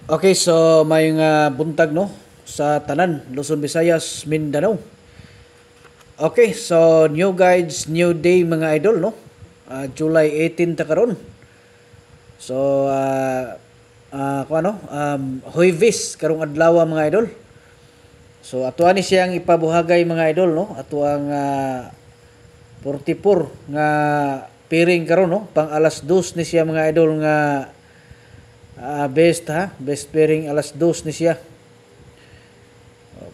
Okay, so may nga buntag no sa tanan Luzon, Visayas, Mindanao. Okay, so new guides, new day mga idol no. July 18 ta karon. So kung ano, Huwebes karong adlaw mga idol. So ato ani siyang ipabuhagay mga idol no. Ato ang 44 nga piring karon no, pang alas 2 ni siya mga idol nga best pairing alas 2 ni siya.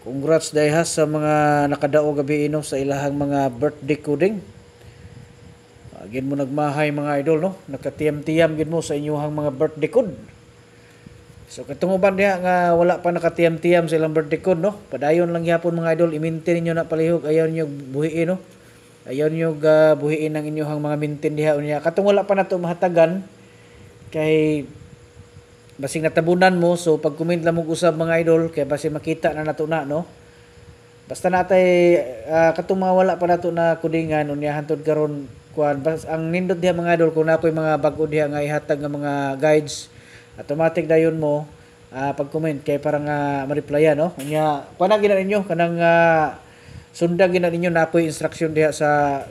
Congrats dahil sa mga nakadao gabi ino sa ilahang mga birthday coding. Gid mo nagmahay mga idol no, nakatiyam-tiyam gid mo sa inyong mga birthday code. So katong uban diha nga wala pa nakatiyam-tiyam sa ilang birthday code no, padayon lang gyapon mga idol, i-maintain niyo na palihog, ayaw niyo buhiin no. Ayaw niyo buhiin ang inyong mga maintain diha unya. Katong wala pa nato mahatagan kay basing natabunan mo, so pag comment lang mo usab mga idol kay basi makita na nato na no. Basta natay katong mga wala pa nato na kudingan unya hantod karon kuan ang nindot diha mga idol kung nakoy mga bag-o diha nga ihatag nga mga guides, automatic dayon mo pag comment kay parang ma-replyan no. Unya kuan gina ninyo kanang sundan gina ninyo nakoy instruction diha sa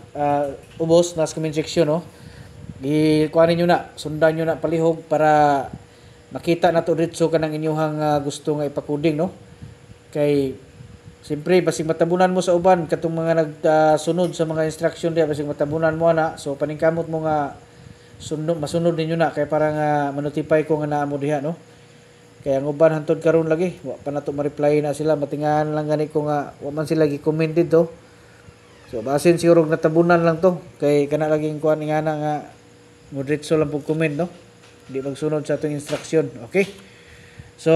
ubos na comment section no. Kuan ninyo na, sundan niyo na palihog para makita nato diretso kanang inyong gusto nga ipakuding no. Kay siyempre basig matabunan mo sa uban katong mga nagsunod sa mga instruction diya, basig matabunan mo ana, so paningkamot mo nga masunod ninyo na kay para nga ma-notify ko nga naa mo diha no. Kaya ang uban hantod karon lagi wa pa nato ma-reply na sila, matingahan lang gani ko nga wa man sila gi-comment dito. So basin siguro natabunan lang to kay kana laging kuan ingana nga mo diretso lang pug comment no, di magsunod sa atong instruction. Okay, so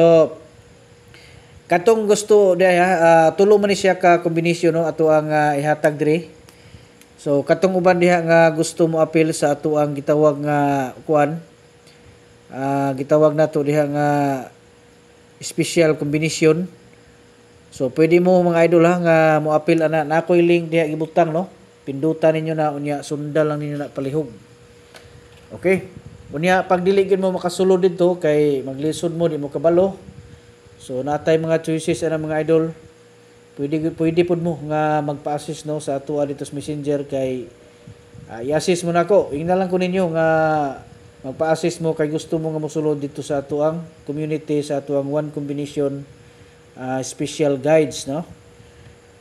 katong gusto diha tulo man ni siya ka kombinasyon no ato ang ihatag diri. So katong uban diha nga gusto mo appeal sa ato ang gitawag nga kuan, gitawag nato diha nga special combination. So pwede mo mga idol nga mo appeal ana, nakoy link diha gibutang no, pindutan ninyo na unya sundal lang ninyo na palihog. Okay, unya pag dili gid mo makasulod dito kay maglisod mo di mo kabalo. So natay mga choices ana mga idol. Pwede pud mo nga magpa-assist no sa ato dito sa Messenger kay i-assist mo nako. Ingna lang ko ninyo nga magpa-assist mo kay gusto mo nga mosulod dito sa ato ang community, sa ato ang one combination special guides no,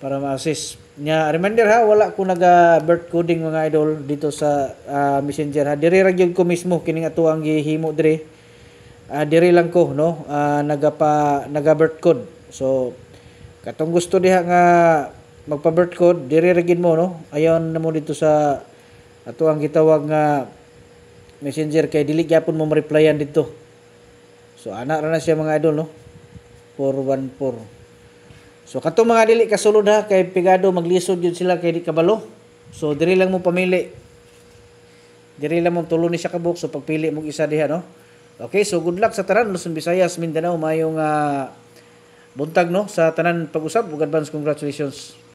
para ma-assist nya. Reminder ha, wala ko naga birth coding mga idol dito sa Messenger ha. Diri ra gyud ko mismo kining ato ang gihimo diri. Diri lang ko no, naga birth code. So katong gusto diha nga magpa birth code, diri ra gyud mo no. Ayon na mo dito sa ato ang gitawag nga Messenger kay dili gyapon mo ma-replyan dito. So ana ra na siya mga idol no, 414. So katong mga dili kasulod ha kay pigado maglisod yun sila kay di kabalo. So diri lang mo pamili. Diri lang mo tulo ni siya ka book, so pagpili mo isa diha no. Okay, so good luck sa tanan Luzon, Visayas, Mindanao, mayong buntag no sa tanan pag-usab ug advance congratulations.